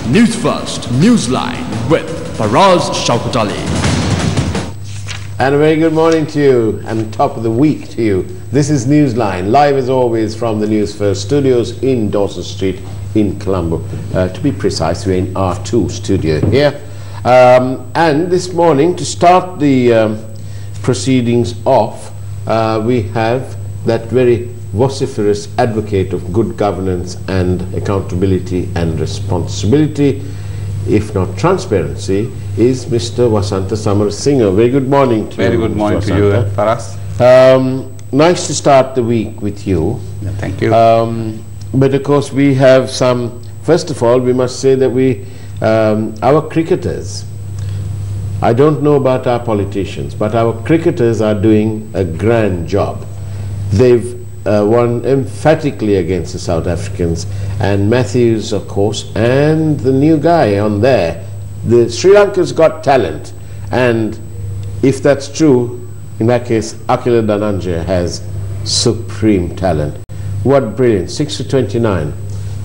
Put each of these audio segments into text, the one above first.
News First, Newsline with Faraz Shauketaly. And a very good morning to you and top of the week to you. This is Newsline, live as always from the Newsfirst studios in Dawson Street in Colombo. To be precise, we're in R2 studio here. And this morning, to start the proceedings off, we have that very vociferous advocate of good governance and accountability and responsibility, if not transparency, is Mr. Wasantha Samarsinghe. Very good morning to you. Very good morning to you, Faraz. Nice to start the week with you. Yeah, thank you. But of course we have some, first of all we must say that we, our cricketers, I don't know about our politicians, but our cricketers are doing a grand job. They've won emphatically against the South Africans, and Matthews of course, and the new guy on there. The Sri Lanka's got talent, and if that's true, in that case Akila Dhananjaya has supreme talent. What brilliant, 6 for 29,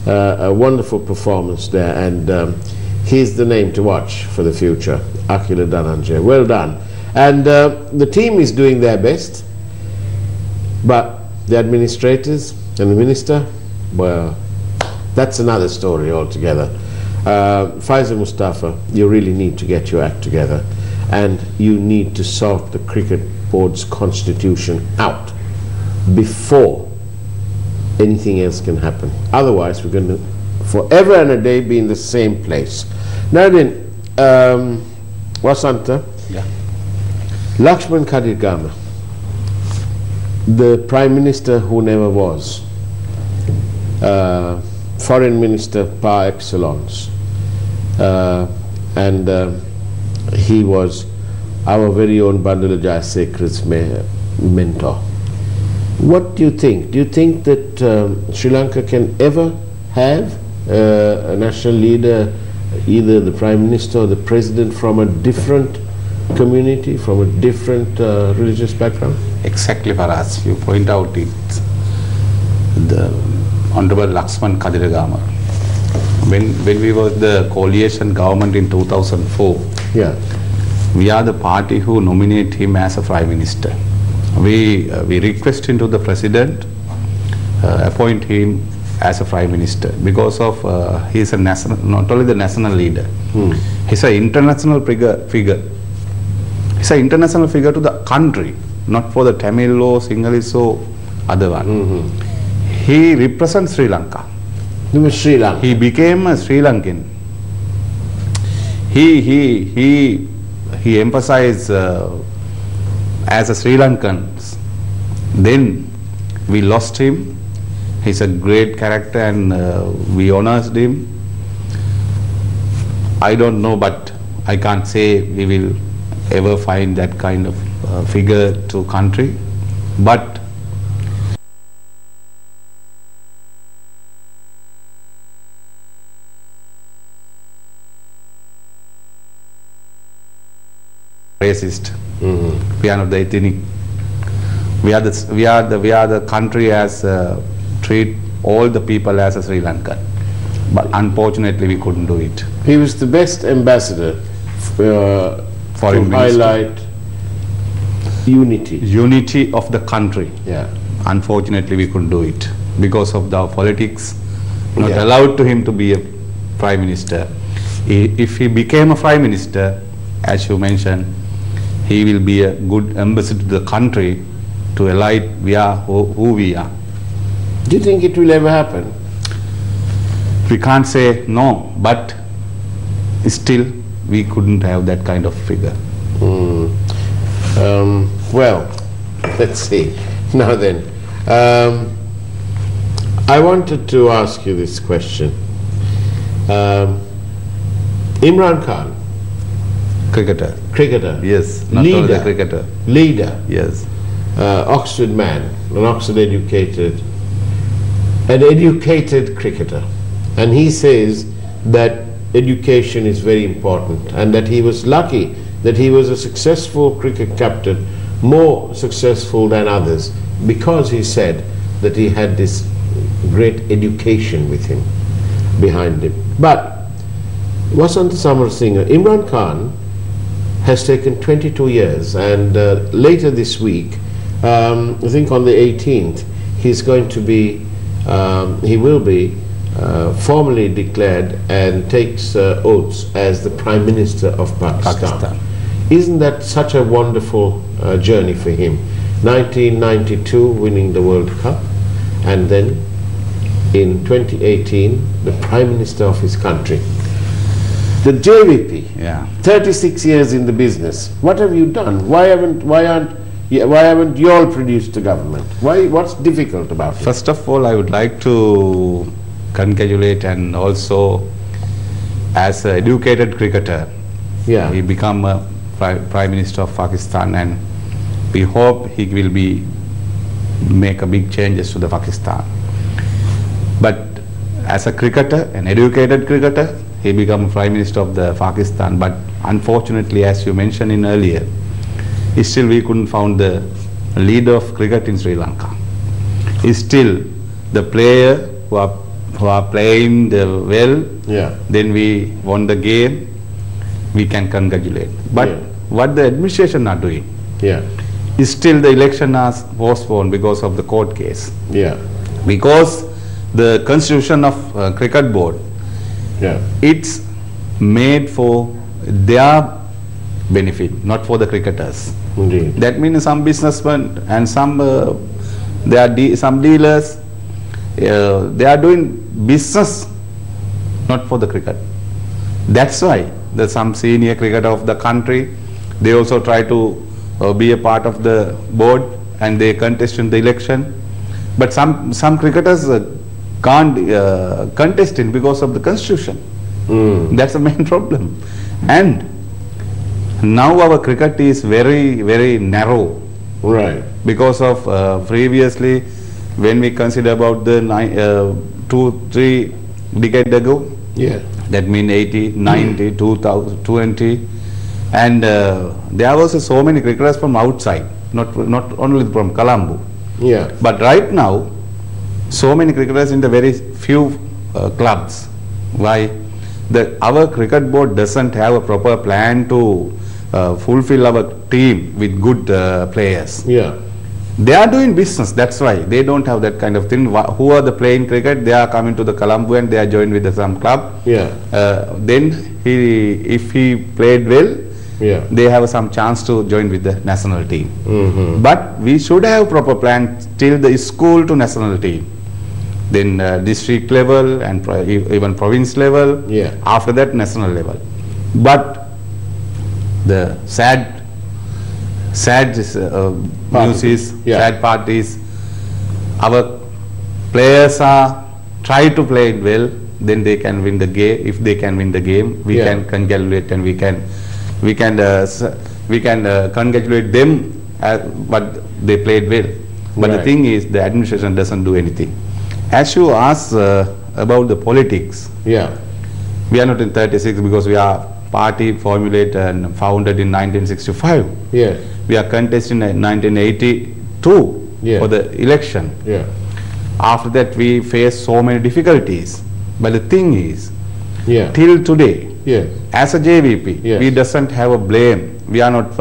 a wonderful performance there, and he's the name to watch for the future, Akila Dhananjaya. Well done. And the team is doing their best, but the administrators and the minister, well, that's another story altogether. Faisal Mustafa, you really need to get your act together, and you need to sort the cricket board's constitution out before anything else can happen. Otherwise we're going to forever and a day be in the same place. Now then, Wasantha, yeah. Lakshman Kadirgama, the Prime Minister who never was, Foreign Minister par excellence, and he was our very own Bandula Jayasekara's mentor. What do you think? Do you think that Sri Lanka can ever have a national leader, either the Prime Minister or the President, from a different community, from a different religious background? Exactly, Faraz. You point out it. The Honorable Lakshman Kadirgama. When we were the coalition government in 2004, yeah, we are the party who nominate him as a Prime Minister. We request into the President appoint him as a Prime Minister because of he is a national, not only the national leader, he's an international figure. He's an international figure to the country, not for the Tamil or Sinhalese or other one. He represents Sri Lanka. He was Sri Lanka. He became a Sri Lankan. He emphasized as a Sri Lankan. Then we lost him. He's a great character, and we honored him. I don't know, but I can't say we will ever find that kind of figure to country, but racist. We are not the ethnic. We are the country as treat all the people as a Sri Lankan, but unfortunately we couldn't do it. He was the best ambassador to highlight unity of the country. Yeah. Unfortunately we couldn't do it because of the politics. Not allowed to him to be a Prime Minister. If he became a Prime Minister, as you mentioned, he will be a good ambassador to the country to highlight we are who we are. Do you think it will ever happen? We can't say no, but still we couldn't have that kind of figure. Well, let's see. Now then, I wanted to ask you this question. Imran Khan, cricketer, yes, not only the cricketer, leader, yes, Oxford man, an Oxford educated cricketer, and he says that education is very important, and that he was lucky that he was a successful cricket captain, more successful than others, because he said that he had this great education with him, behind him. But Wasantha Samarsinghe, Imran Khan has taken 22 years, and later this week, I think on the 18th, he's going to be, he will be formally declared and takes oaths as the Prime Minister of Pakistan. Isn't that such a wonderful journey for him? 1992 winning the World Cup, and then in 2018 the Prime Minister of his country. The JVP, 36 years in the business. What have you done? Why haven't you all produced a government? What's difficult about it? First of all, I would like to congratulate, and also as an educated cricketer, he become a Prime Minister of Pakistan, and we hope he will make a big changes to the Pakistan. But as a cricketer, an educated cricketer, he became Prime Minister of the Pakistan. But unfortunately, as you mentioned in earlier, still we couldn't find the leader of cricket in Sri Lanka. Still the player who are playing well. Then we won the game. We can congratulate. But what the administration are doing? Still the election is postponed because of the court case. Because the constitution of cricket board, it's made for their benefit, not for the cricketers. Indeed. That means some businessmen and some some dealers, they are doing business not for the cricket. That's why some senior cricketer of the country, they also try to be a part of the board, and they contest in the election. But some cricketers can't contest in because of the constitution. That's the main problem. And now our cricket is very, very narrow. Because of previously, when we consider about the 2-3 decades ago, that means 80, 90, 2000, 20, and there was so many cricketers from outside, not only from Colombo. But right now, so many cricketers in the very few clubs. Why? Our cricket board doesn't have a proper plan to fulfill our team with good players. They are doing business, that's why they don't have that kind of thing. Who are the playing cricket? They are coming to the Colombo and they are joined with some club. Then if he played well, they have some chance to join with the national team. But we should have proper plan till the school to national team, then district level and even province level, after that national level. But the sad news is, sad part is, our players are try to play it well, then they can win the game. If they can win the game, we can congratulate, and we can congratulate them, but they played well. But the thing is, the administration doesn't do anything. As you asked about the politics, we are not in 36 because we are party formulated and founded in 1965. We are contesting in 1982 for the election. After that, we faced so many difficulties. But the thing is, till today, as a JVP, we doesn't have a blame. We are not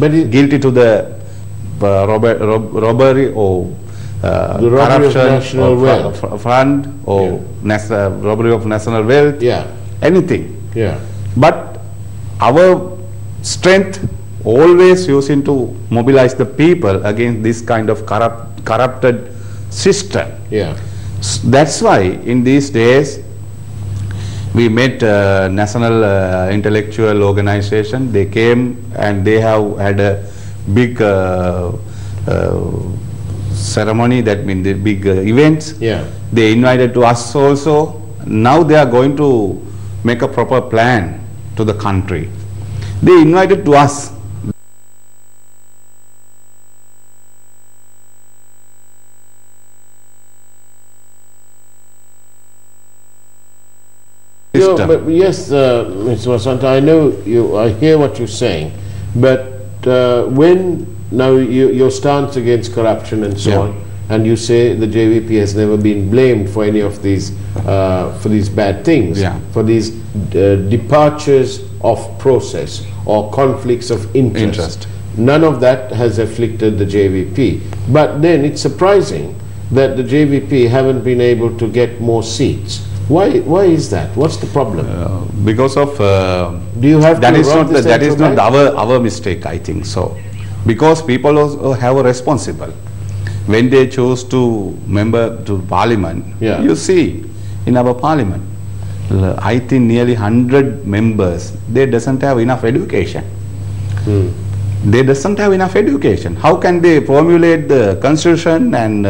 guilty to the robbery or corruption or fund or robbery of national wealth, anything. But our strength always using to mobilize the people against this kind of corrupted system. That's why in these days we met national intellectual organization. They came and they have had a big ceremony, that means the big events. They invited to us also. Now they are going to make a proper plan to the country. They invited to us. But yes, Mr. Wasantha, I know I hear what you're saying, but when now your stance against corruption and so on, and you say the JVP has never been blamed for any of these bad things, for these departures of process or conflicts of interest. None of that has afflicted the JVP. But then it's surprising that the JVP haven't been able to get more seats. Why is that? What's the problem? Because of do you have that to is not the, that is not our mistake, I think so. Because people also have a responsible. When they chose to member to parliament, you see in our parliament, I think nearly 100 members, they doesn't have enough education. They doesn't have enough education. How can they formulate the constitution and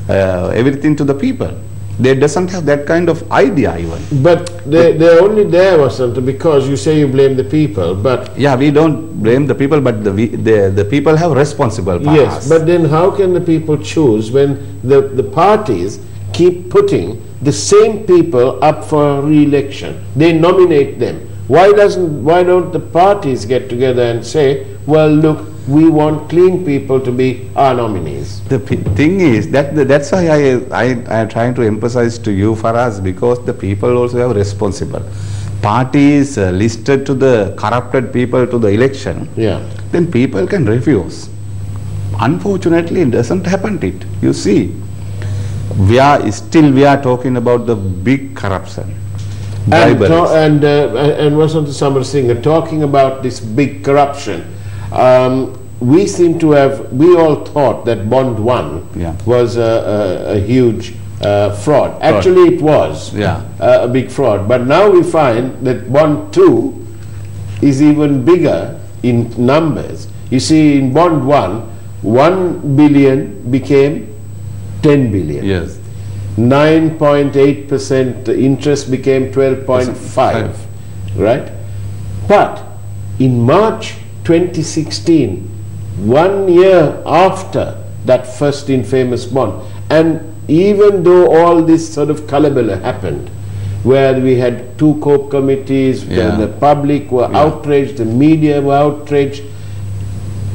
everything to the people? They doesn't have that kind of idea even. But they're only there, Wasantha, because you say you blame the people, but... Yeah, we don't blame the people, but the people have responsible powers. Yes, but then how can the people choose when the parties keep putting the same people up for re-election? They nominate them. Why don't the parties get together and say, well, look, we want clean people to be our nominees? The thing is that's why I am trying to emphasize to you, Faraz, because the people also have responsible. Parties listed to the corrupted people to the election, then people can refuse. Unfortunately, it doesn't happen. You see, we are talking about the big corruption. And Wasantha Samarsinghe, talking about this big corruption, we all thought that Bond 1 was a huge fraud. Actually, it was a big fraud. But now we find that Bond 2 is even bigger in numbers. You see, in Bond 1, 1 billion became 10 billion. Yes. 9.8% interest became 12.5, right? But in March 2016, 1 year after that first infamous bond, and even though all this sort of kalabala happened, where we had 2 COPE committees, the public were outraged, the media were outraged,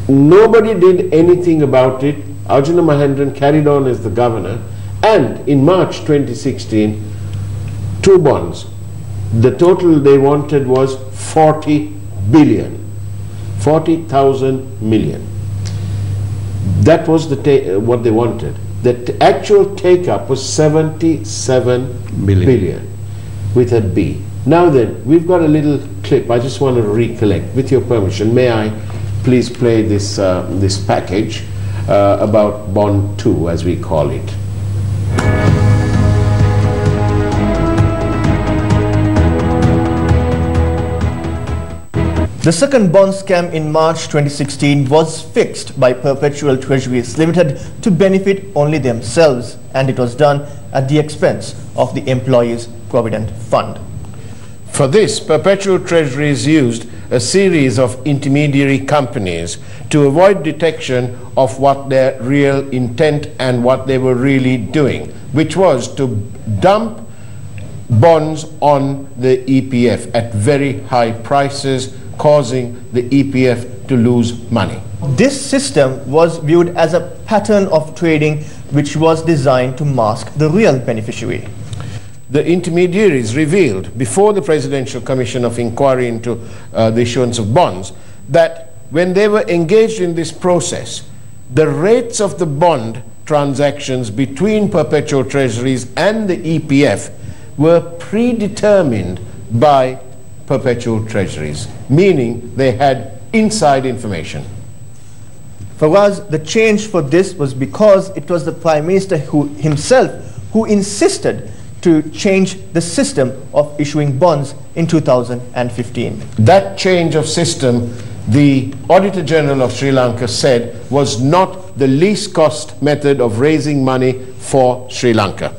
nobody did anything about it. Arjuna Mahendran carried on as the governor, and in March 2016, 2 bonds. The total they wanted was 40 billion. 40,000 million. That was what they wanted. The actual take-up was 77 billion with a B. Now then, we've got a little clip. I just want to recollect. With your permission, may I please play this, this package about Bond 2, as we call it. The second bond scam in March 2016 was fixed by Perpetual Treasuries Limited to benefit only themselves, and it was done at the expense of the Employees' Provident Fund. For this, Perpetual Treasuries used a series of intermediary companies to avoid detection of what their real intent and what they were really doing, which was to dump bonds on the EPF at very high prices, causing the EPF to lose money. This system was viewed as a pattern of trading which was designed to mask the real beneficiary. The intermediaries revealed before the Presidential Commission of Inquiry into the issuance of bonds that when they were engaged in this process, the rates of the bond transactions between Perpetual Treasuries and the EPF were predetermined by Perpetual Treasuries, meaning they had inside information. Faraz, the change for this was because it was the Prime Minister himself who insisted to change the system of issuing bonds in 2015. That change of system, the Auditor General of Sri Lanka said, was not the least cost method of raising money for Sri Lanka.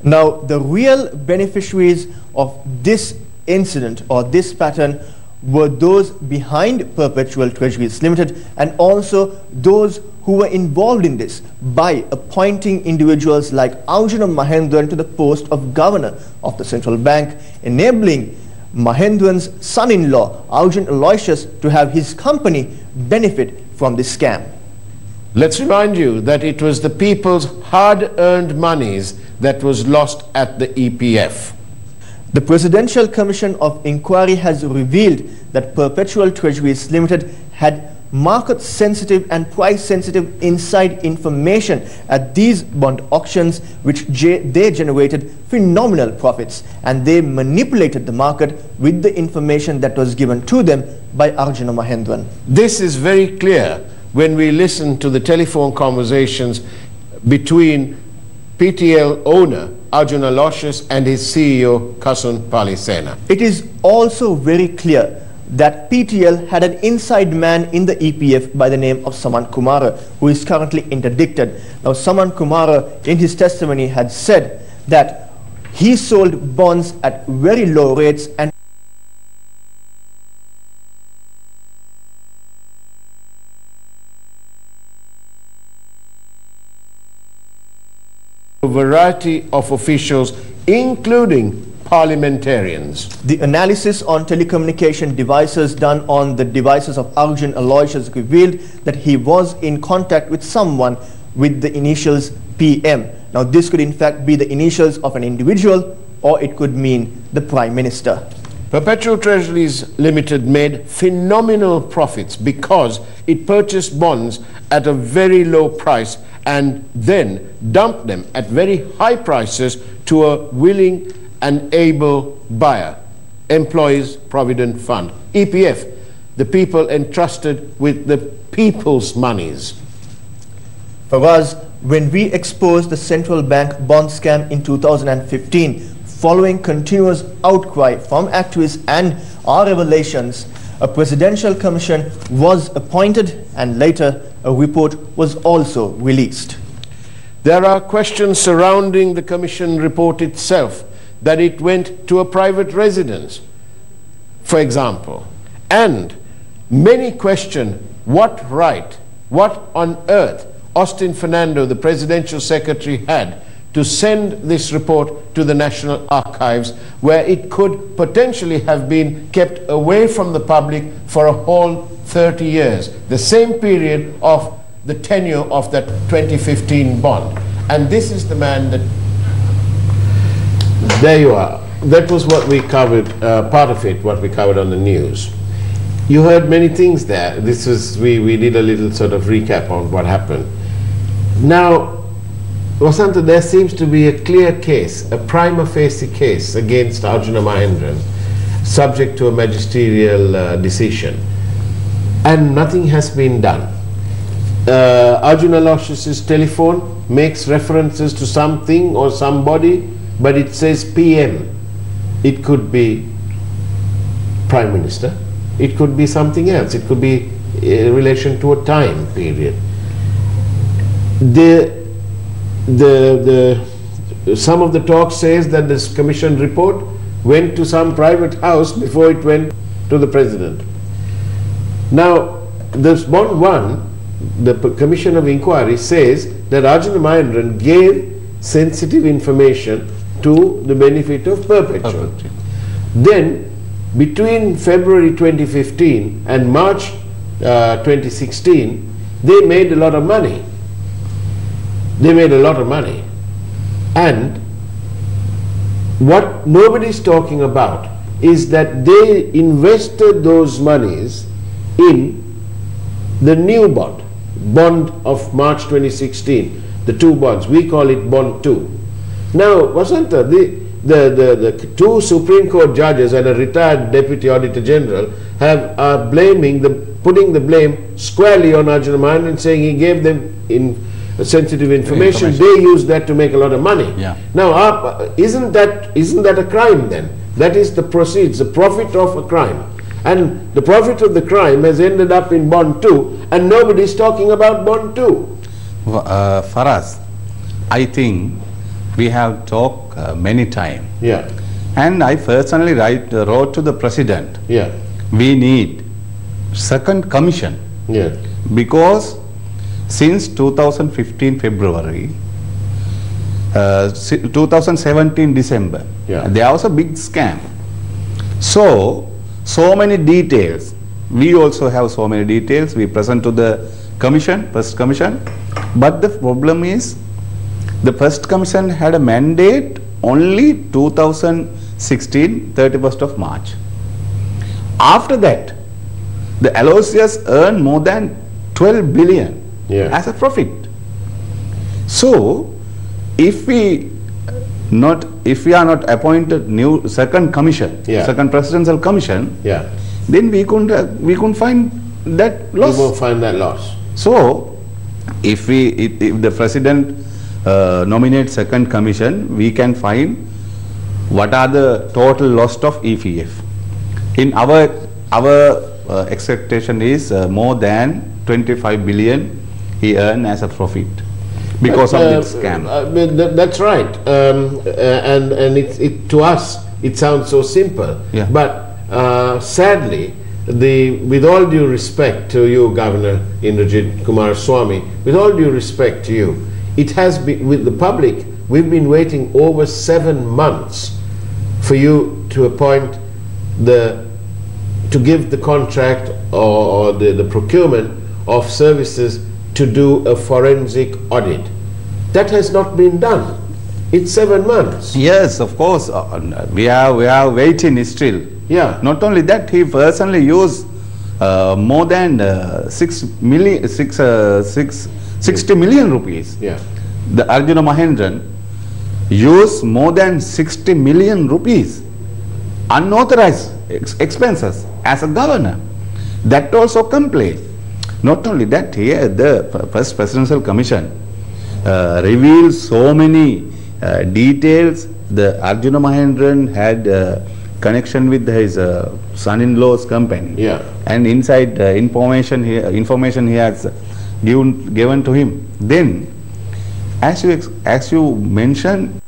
Now, the real beneficiaries of this incident or this pattern were those behind Perpetual Treasuries Limited, and also those who were involved in this by appointing individuals like Arjuna Mahendran to the post of Governor of the Central Bank, enabling Mahendran's son-in-law, Arjun Aloysius, to have his company benefit from this scam. Let's remind you that it was the people's hard-earned monies that was lost at the EPF. The Presidential Commission of Inquiry has revealed that Perpetual Treasuries Limited had market-sensitive and price-sensitive inside information at these bond auctions, which they generated phenomenal profits, and they manipulated the market with the information that was given to them by Arjuna Mahendran. This is very clear when we listen to the telephone conversations between PTL owner Arjuna Aloysius and his CEO Kasun Palisena. It is also very clear that PTL had an inside man in the EPF by the name of Saman Kumara, who is currently interdicted. Now, Saman Kumara, in his testimony, had said that he sold bonds at very low rates and a variety of officials, including parliamentarians. The analysis on telecommunication devices done on the devices of Arjun Aloysius revealed that he was in contact with someone with the initials PM. Now, this could in fact be the initials of an individual, or it could mean the Prime Minister. Perpetual Treasuries Limited made phenomenal profits because it purchased bonds at a very low price and then dumped them at very high prices to a willing and able buyer, Employees Provident Fund, EPF, the people entrusted with the people's monies. Faraz, when we exposed the central bank bond scam in 2015, following continuous outcry from activists and our revelations, a presidential commission was appointed and later a report was also released. There are questions surrounding the commission report itself, that it went to a private residence, for example, and many question what right, what on earth Austin Fernando, the presidential secretary, had to send this report to the National Archives, where it could potentially have been kept away from the public for a whole 30 years, the same period of the tenure of that 2015 bond. And this is the man that... There you are. That was what we covered, part of it, what we covered on the news. You heard many things there. This was, we did a little sort of recap on what happened. Now, Wasantha, there seems to be a clear case, a prima facie case against Arjuna Mahendran, subject to a magisterial decision, and nothing has been done. Arjuna Aloysius' telephone makes references to something or somebody, but it says PM. It could be Prime Minister, it could be something else, it could be in relation to a time period. Some of the talk says that this commission report went to some private house before it went to the president. Now, this bond one, the commission of inquiry says that Arjuna Mahendran gave sensitive information to the benefit of Perpetual. Then, between February 2015 and March 2016, they made a lot of money. They made a lot of money. And what nobody's talking about is that they invested those monies in the new bond of March 2016, the two bonds. We call it Bond 2. Now, Wasantha, the two Supreme Court judges and a retired Deputy Auditor General are putting the blame squarely on Arjuna Mahendran, saying he gave them sensitive information. They used that to make a lot of money. Yeah. Now, isn't that a crime then? That is the proceeds, the profit of a crime. And the profit of the crime has ended up in Bond 2, and nobody is talking about Bond 2. Faraz, I think we have talked many times. Yeah. And I personally wrote to the President. Yeah. We need second commission. Yeah. Because since 2015 February, 2017 December, there was a big scam. So many details. We also have so many details. We present to the commission, first commission. But the problem is, the first commission had a mandate only 2016, 31st of March. After that, the LOCs earned more than 12 billion as a profit. So, if we are not appointed new second commission, second presidential commission, then we couldn't find that loss. We won't find that loss. So, if the president nominates second commission, we can find what are the total loss of EPF. In our expectation is more than 25 billion he earned as a profit because of this scam. That's right, and to us it sounds so simple. But sadly, with all due respect to you, Governor Indrajit Kumaraswamy, with all due respect to you, it has been, with the public, we've been waiting over 7 months for you to appoint to give the contract or the procurement of services to do a forensic audit. That has not been done. It's 7 months. Yes, of course. We are waiting still. Not only that, he personally used more than 60 million rupees. The Arjuna Mahendran used more than 60 million rupees unauthorized expenses as a governor. That also complained. Not only that, here the first presidential commission reveals so many details. The Arjuna Mahendran had connection with his son-in-law's company, and inside information he has given to him. Then, as you mentioned,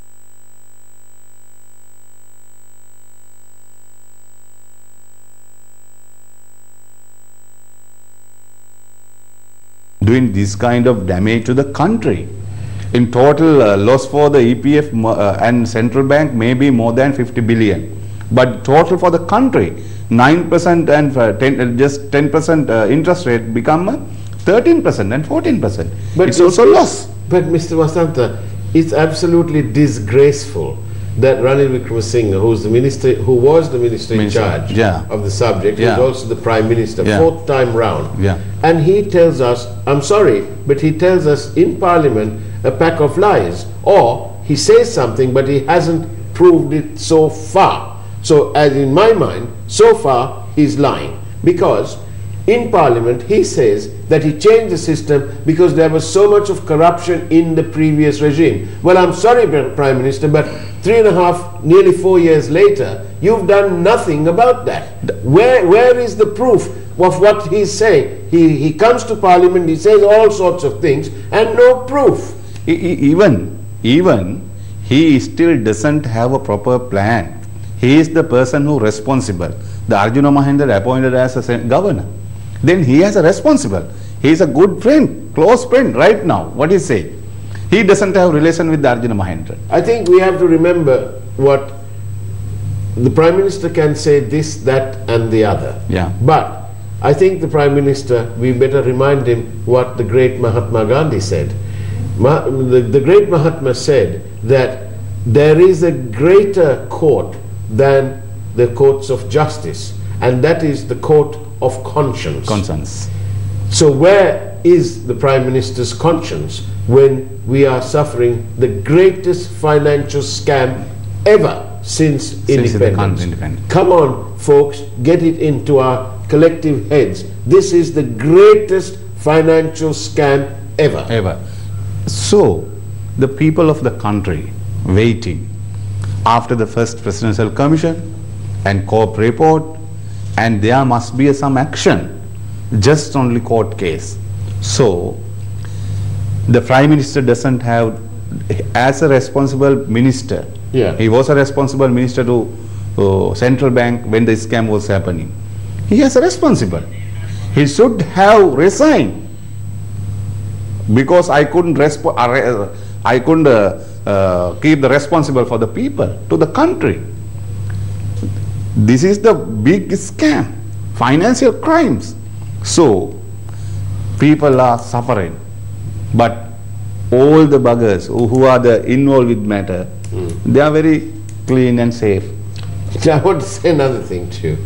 doing this kind of damage to the country. In total loss for the EPF and central bank may be more than 50 billion. But total for the country, 9% and just 10% interest rate become 13% and 14%. But it's also loss. But Mr. Wasantha, it's absolutely disgraceful that Ranil Wickremesinghe, who was the minister in charge of the subject, who is also the Prime Minister, 4th time round, and he tells us, I'm sorry, but he tells us in Parliament a pack of lies, or he says something but he hasn't proved it so far. So, as in my mind, so far he's lying, because in Parliament he says that he changed the system because there was so much of corruption in the previous regime. Well, I'm sorry, Prime Minister, but 3.5, nearly 4 years later, you've done nothing about that. Where is the proof of what he's saying? He comes to Parliament, he says all sorts of things, and no proof. Even he still doesn't have a proper plan. He is the person who is responsible. The Arjuna Mahendran appointed as a governor. Then he has a responsible. He is a good friend, close friend right now. What he say? He doesn't have relation with the Arjuna Mahendran. I think we have to remember what the Prime Minister can say, this, that and the other. But I think the Prime Minister, we better remind him what the great Mahatma Gandhi said. The great Mahatma said that there is a greater court than the courts of justice, and that is the court of conscience. So where is the Prime Minister's conscience when we are suffering the greatest financial scam ever since independence? Come on, folks, get it into our collective heads. This is the greatest financial scam ever. So, the people of the country waiting after the first presidential commission and COP report, and there must be some action, just only court case. So, the Prime Minister doesn't have, as a responsible minister, he was a responsible minister to central bank when the scam was happening. He is responsible. He should have resigned, because I couldn't keep the responsible for the people, to the country. This is the big scam, financial crimes. So, people are suffering. But all the buggers who are involved with matter, they are very clean and safe. I want to say another thing too.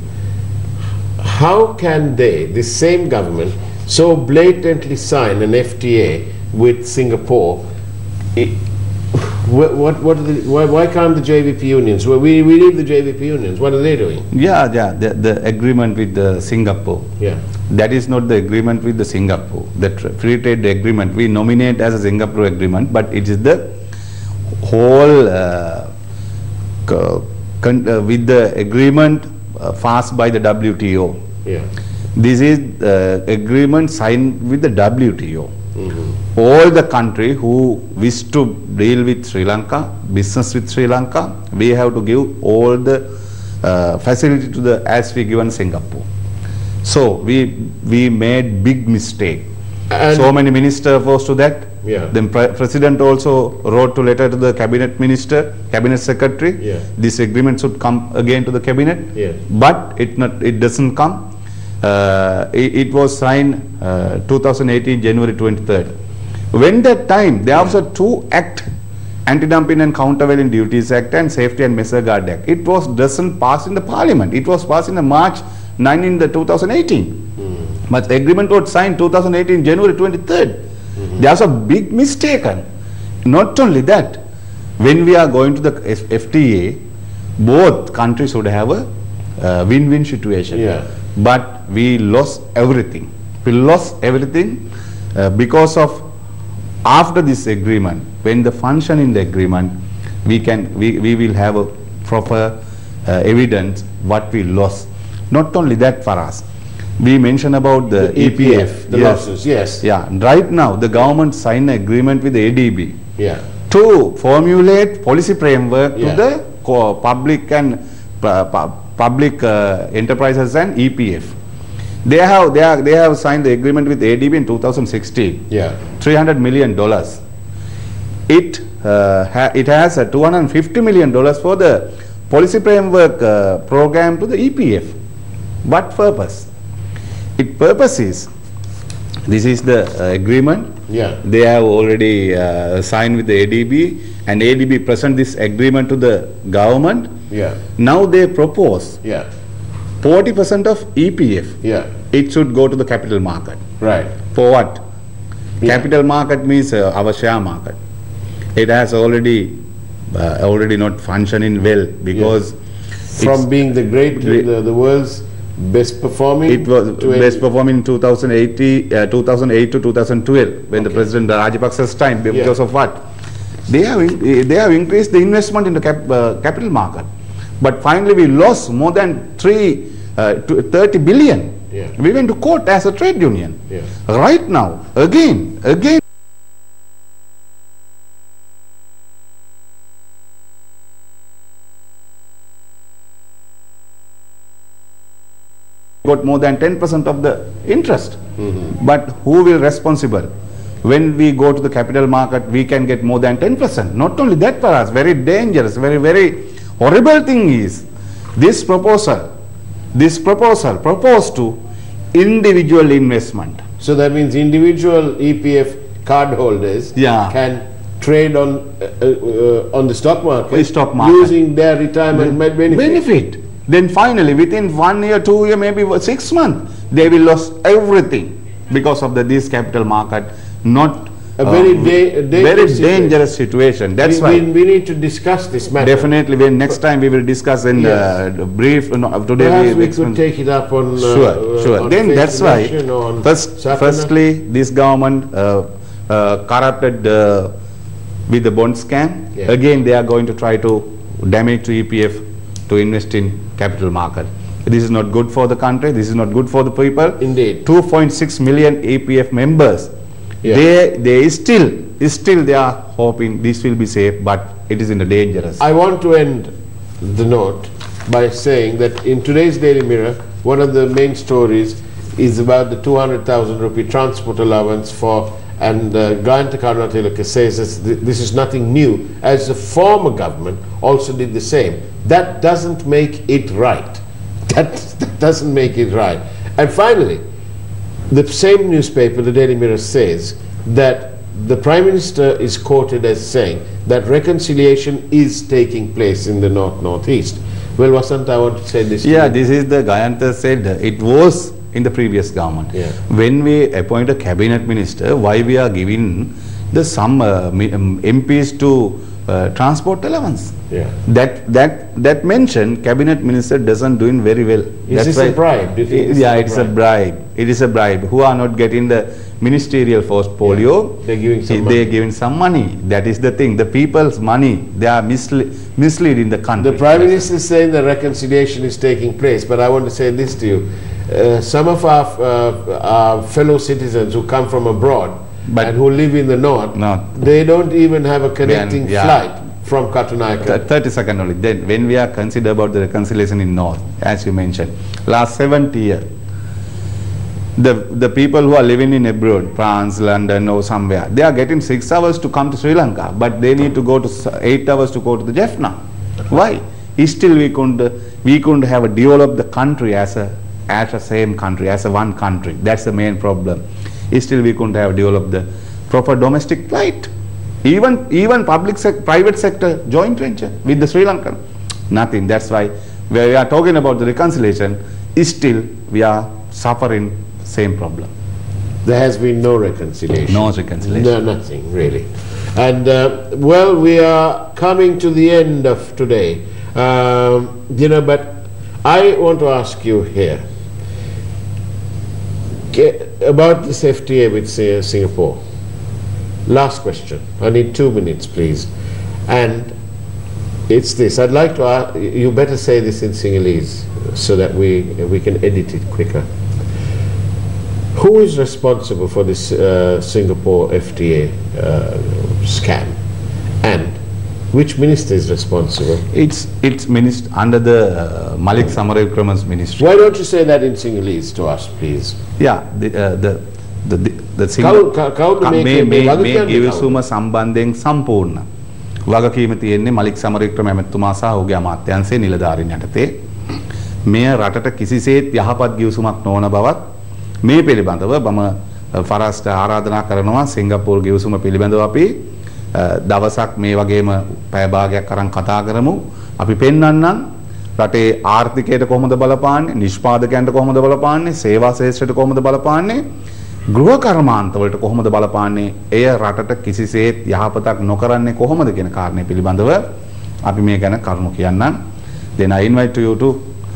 How can they, this same government, so blatantly sign an FTA with Singapore? Why can't the JVP unions? Well, we leave the JVP unions. What are they doing? Yeah, the agreement with the Singapore. Yeah. That is not the agreement with the Singapore. The free trade agreement we nominate as a Singapore agreement, but it is the whole with the agreement passed by the WTO. Yeah. This is agreement signed with the WTO. All the country who wish to deal with Sri Lanka, business with Sri Lanka, we have to give all the facility to the as we given Singapore. So we made big mistake. And so many ministers opposed to that. Yeah. Then president also wrote a letter to the cabinet minister, cabinet secretary. Yeah. This agreement should come again to the cabinet. Yeah. But it doesn't come. It was signed 2018 January 23rd. When that time there was a two act, Anti-Dumping and Countervailing Duties Act and Safety and Measure Guard Act. It doesn't pass in the Parliament. It was passed in the March 19 2018. But the agreement was signed 2018 January 23rd. There was a big mistake. Not only that, when we are going to the FTA, both countries would have a win-win situation. Yeah. But we lost everything. We lost everything because of after this agreement. When the function in the agreement, we will have a proper evidence what we lost. Not only that, Faraz, we mentioned about the EPF, the losses. Yes. Yeah. Right now, the government signed an agreement with the ADB. Yeah. To formulate policy framework Yeah. to the public and public enterprises and EPF. They have signed the agreement with ADB in 2016. Yeah. $300 million. It has $250 million for the policy framework program to the EPF. What purpose? Its purpose is, this is the agreement. Yeah. They have already signed with the ADB, and ADB present this agreement to the government. Yeah. Now they propose Yeah. 40% of EPF. Yeah. It should go to the capital market. Right. For what? Yeah. Capital market means our share market. It has already not functioning well because From being the world's best performing, it was best performing in 2008 to 2012 when the President Rajapaksa's time, because of what? They have increased the investment in the capital market. But finally we lost more than 30 billion. Yeah. We went to court as a trade union. Yeah. Right now, again. Got more than 10% of the interest. But who will responsible? When we go to the capital market, we can get more than 10%. Not only that, for us, very dangerous, very horrible thing is this proposal proposed to individual investment. So that means individual EPF cardholders can trade on the stock market, using their retirement benefit. Then finally, within 1 year, 2 years, maybe 6 months, they will lose everything because of this capital market. Not a very dangerous situation. That's why we need to discuss this matter. Definitely, next time we will discuss in brief. Today perhaps we could take it up on sure. On then that's why firstly, this government corrupted with the bond scam. Yeah. Again, they are going to try to damage to EPF to invest in capital market. This is not good for the country. This is not good for the people. Indeed. 2.6 million EPF members. Yeah. They still they are hoping this will be safe, but it is in the dangerous. I want to end the note by saying that in today's Daily Mirror, one of the main stories is about the 200,000 rupee transport allowance for, and Wasantha Karunatilaka says this is nothing new, as the former government also did the same. That doesn't make it right. That doesn't make it right. And finally, the same newspaper, the Daily Mirror, says that the Prime Minister is quoted as saying that reconciliation is taking place in the North-Northeast. Well, Wasantha, I want to say this. Yeah, this is the Gayantha said it was in the previous government. Yeah. When we appoint a cabinet minister, why we are giving the some MPs to transport allowance? Yeah. That mentioned cabinet minister doesn't doing very well. Is this a bribe? Do you think this it's a bribe. It is a bribe. Who are not getting the ministerial portfolio? Yeah. They're giving some money. That is the thing. The people's money, they are misleading the country. The Prime Minister is saying the reconciliation is taking place, but I want to say this to you. Some of our fellow citizens who come from abroad and who live in the north, they don't even have a connecting flight from Katunayaka. 30 seconds only. Then when we are consider about the reconciliation in north, as you mentioned, last 70 years, the people who are living in abroad, France, London or somewhere, they are getting 6 hours to come to Sri Lanka, but they need to go to 8 hours to go to the Jaffna. Why? Still we couldn't have a develop the country as a same country, as a one country. That's the main problem. Still we couldn't have developed the proper domestic flight. Even private sector joint venture with the Sri Lankan. Nothing. That's why when we are talking about the reconciliation, still we are suffering same problem. There has been no reconciliation. No reconciliation. No, nothing really. And well, we are coming to the end of today. But I want to ask you here about this FTA with Singapore. Last question. I need 2 minutes, please. And it's this. I'd like to ask, you better say this in Sinhalese so that we can edit it quicker. Who is responsible for this Singapore FTA scam? And which minister is responsible? It's minister under the Malik Samaravikrama's ministry. Why don't you say that in Sinhalese to us, please? Yeah, the මේ ගිවිසුම සම්බන්ධයෙන් සම්පූර්ණ වගකීම තියෙන්නේ මලික් සමරවික්‍රම ඇමතුමා සහ ඔහුගේ අමාත්‍යාංශයේ නිලධාරීන් යටතේ. මෙය රටට කිසිසේත් යහපත් ගිවිසුමක් නොවන බවත් මේ පිළිබඳව මම ෆරාස්ට ආරාධනා කරනවා සිංගප්පූරු ගිවිසුම පිළිබඳව අපි දවසක් මේ වගේම පැය භාගයක් අරන් කතා කරමු. අපි පෙන්වන්නම් රටේ ආර්ථිකයට කොහොමද බලපාන්නේ, නිෂ්පාදකයන්ට කොහොමද බලපාන්නේ, සේවා ශේෂ්ත්‍රයට කොහොමද බලපාන්නේ, ගෘහ කර්මාන්තවලට කොහොමද බලපාන්නේ, එය රටට කිසිසේත් යහපතක් නොකරන්නේ කොහොමද කියන කාරණේ පිළිබඳව අපි මේ ගැන කරුණු කියන්නම්. Then I invite you to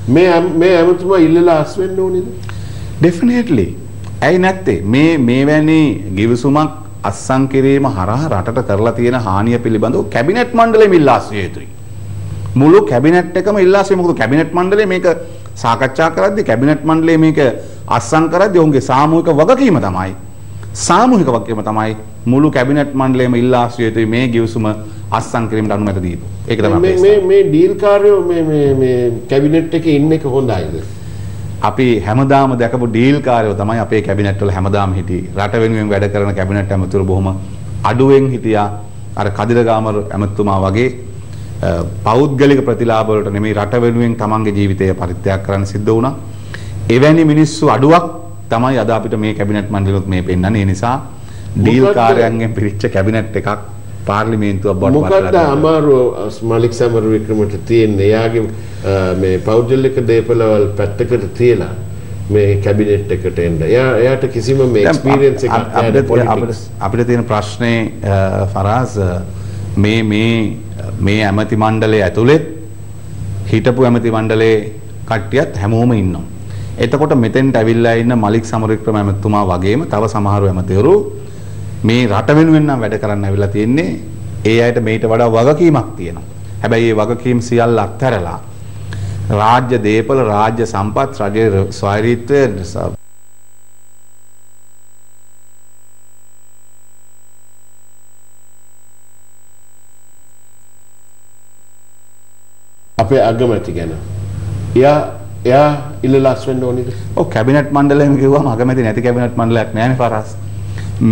මේ ඇමතුමා ඉල්ලලා අස් වෙන්න ඕනේද? Definitely. ඇයි නැත්තේ? මේවැනි ගිවිසුමක් අත්සන් කිරීම හරහා රටට කරලා තියෙන හානිය පිළිබඳව කැබිනට් මණ්ඩලෙම ඉල්ලා සිටිය යුතුයි. මුළු කැබිනට් එකම ඉල්ලා සිටිය. මොකද කැබිනට් මණ්ඩලය මේක සාකච්ඡා කරද්දී කැබිනට් මණ්ඩලය මේක අත්සන් කරද්දී ඔවුන්ගේ සාමූහික වගකීම තමයි මුළු කැබිනට් මණ්ඩලයම ඉල්ලා සිටිය යුතුයි මේ ගිවිසුම අත්සන් කිරීමට අනුමැතිය දීපු. ඒක තමයි මේ ඩීල් කාර්යෝ මේ කැබිනට් එකේ ඉන්න එක හොඳයිද? අපි හැමදාම දැකපු ඩීල් කාර්යෝ තමයි අපේ කැබිනට් වල හැමදාම හිටියේ. රට වෙනුවෙන් වැඩ කරන කැබිනට් ඇමතිවරු බොහොම අඩුවෙන් හිටියා. අර කදිරගාම ඇමතුමා වගේ පෞද්ගලික ප්‍රතිලාභ වලට නෙමෙයි රට වෙනුවෙන් තමන්ගේ ජීවිතය පරිත්‍යාග කරන්න සිද්ධ වුණා. එවැනි මිනිස්සු අඩුවක් තමයි අද අපිට මේ කැබිනට් මණ්ඩලෙත් මේ පෙන්වන්නේ. ඒ නිසා ඩීල් කාර්යයන්ගෙන් පිරිච්ච කැබිනට් එකක් පාර්ලිමේන්තුවක් බවට පත් කරලා. මොකක්ද අමාරුව මලික් සමරවික්‍රමට තියෙන්නේ? එයාගේ මේ පෞද්ගලික දේපළවල් පැත්තකට තියලා මේ කැබිනට් එකට එන්න. එයාට කිසිම මේ එක්ස්පීරියන්ස් එකක් නැහැ. අපිට තියෙන ප්‍රශ්නේ ෆරාස් මේ ඇමති මණ්ඩලයේ ඇතුළේ හිටපු ඇමති මණ්ඩලයේ කට්ටියත් හැමෝම ඉන්නවා. එතකොට මෙතෙන්ට ඇවිල්ලා ඉන්න මලික් සමරවික්‍රම ඇමතුමා වගේම තව සමහර ඇමතිවරු මේ රට වෙනුවෙන් නම් වැඩ කරන්න ඇවිල්ලා තියෙන්නේ. ඒ අයට මේට වඩා වගකීමක් තියෙනවා. හැබැයි මේ වගකීම් සියල්ල අත්හැරලා රාජ්‍ය දේපල, රාජ්‍ය සම්පත්, රජයේ ස්වාධීනත්වය අපේ අගමැති ගැන එයා ඉල්ලලා අස් වෙන්න ඕනේද? ඔව් කැබිනට් මණ්ඩලයෙන් කිව්වම අගමැති නැති කැබිනට් මණ්ඩලයක් නෑනේ ෆරාස්.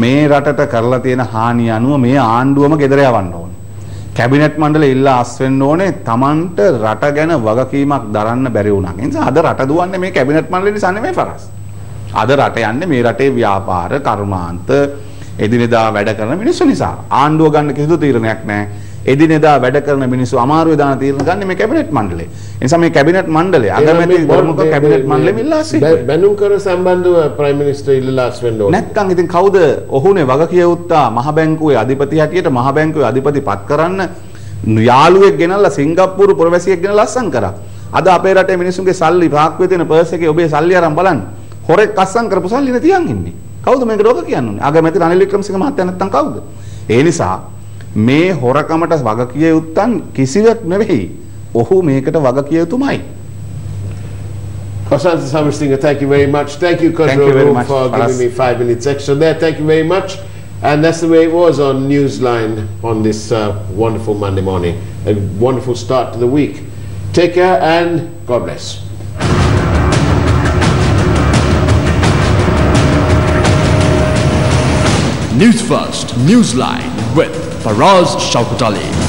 මේ රටට කරලා තියෙන හානිය අනුව මේ ආණ්ඩුවම ගෙදර යවන්න ඕනේ. කැබිනට් මණ්ඩලය ඉල්ලා අස් වෙන්න ඕනේ Tamanට රට ගැන වගකීමක් දරන්න බැරි වුණා. ඒ නිසා අද රට දුවන්නේ මේ කැබිනට් මණ්ඩලය නිසා නෙමෙයි ෆරාස්. අද රට යන්නේ මේ රටේ ව්‍යාපාර කර්මාන්ත එදිනෙදා වැඩ කරන මිනිස්සු නිසා. ආණ්ඩුව ගන්න කිසිදු තීරණයක් නැහැ. එදිනෙදා වැඩ කරන මිනිස්සු අමාරුවේ දාන තීරණ ගන්න මේ කැබිනට් මණ්ඩලය. ඒ නිසා මේ කැබිනට් මණ්ඩලය අගමැති ප්‍රමුඛ කැබිනට් මණ්ඩලෙ ඉල්ලා සිටිනවා. බැනුම් කර සම්බන්ධව ප්‍රයිම් මිනිස්ටර් ඉල්ලාස් වෙන්න ඕනේ. නැත්නම් ඉතින් කවුද ඔහුනේ වග කියවුත්තා මහ බැංකුවේ අධිපති හැටියට මහ බැංකුවේ අධිපති පත් කරන්න යාළුවෙක් ගෙනල්ලා සිංගප්පූරු පුරවැසියෙක් ගෙනල්ලා අස්සම් කරා. අද අපේ රටේ මිනිස්සුන්ගේ සල්ලි පාක්කුවේ තියෙන පර්ස් එකේ ඔබේ සල්ලි අරන් බලන්න. හොරෙක් අස්සම් කරපු සල්ලි නේ තියන් ඉන්නේ. කවුද මේකට ඔක කියන්නේ? අගමැති රනිල් වික්‍රමසිංහ මහත්තයා නැත්තම් කවුද? ඒ නිසා මේ හොරකමට වග කිය යුත්තන් කිසිවක් නෙවෙයි. ඔහු මේකට වග කිය යුතුමයි. Wasantha Samarsinghe, thank you very much. Thank you, Thank you very much, for Faraz. giving me 5 minutes extra there. Thank you very much. And that's the way it was on Newsline on this wonderful Monday morning. A wonderful start to the week. Take care and God bless. Newsfirst, Newsline with Faraz Shauketaly.